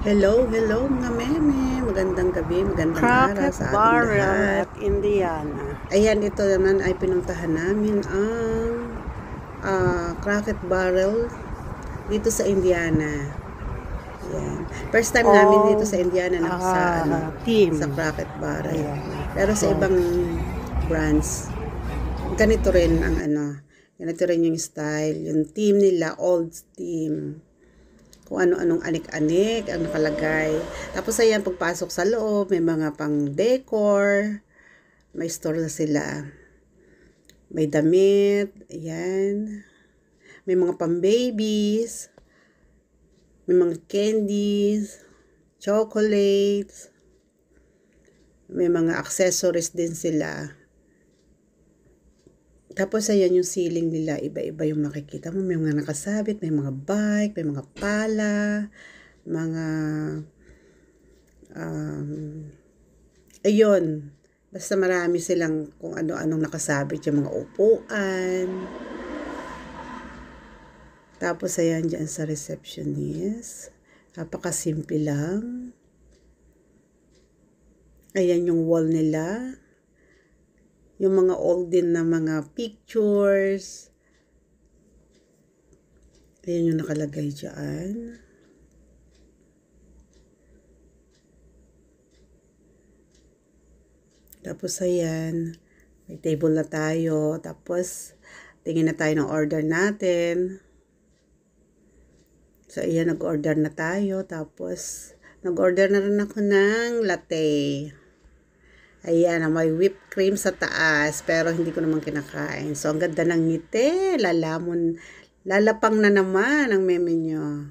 Hello, hello mga meme. Magandang gabi, magandang araw Crockett sa ating Barrel lahat. at Indiana. Ayan, ito naman ay pinuntahan namin ang Crockett Barrel dito sa Indiana. Ayan. First time namin dito sa Indiana na Team. sa Crockett Barrel. Ayan. Pero sa ibang brands, ganito rin ang ganito rin yung style. Yung team nila, old team. Kung ano-anong anik-anik ang nakalagay. Tapos ayan, pagpasok sa loob, may mga pang decor, may store na sila. May damit, ayan. May mga pang babies, may mga candies, chocolates, may mga accessories din sila. Tapos ayan yung ceiling nila, iba-iba yung makikita mo. May mga nakasabit, may mga bike, may mga pala, mga ayun, basta marami silang kung ano-anong nakasabit, yung mga upuan. Tapos ayan dyan sa receptionist, napakasimple lang. Ayan yung wall nila, yung mga olden na mga pictures. Ayan yung nakalagay dyan. Tapos ayan, may table na tayo. Tapos tingin na tayo ng order natin. So ayan, nag-order na tayo. Tapos nag-order na rin ako ng latte. Ayan, may whipped cream sa taas, pero hindi ko naman kinakain. So, ang ganda ng ngiti, lalapang na naman ang meme nyo.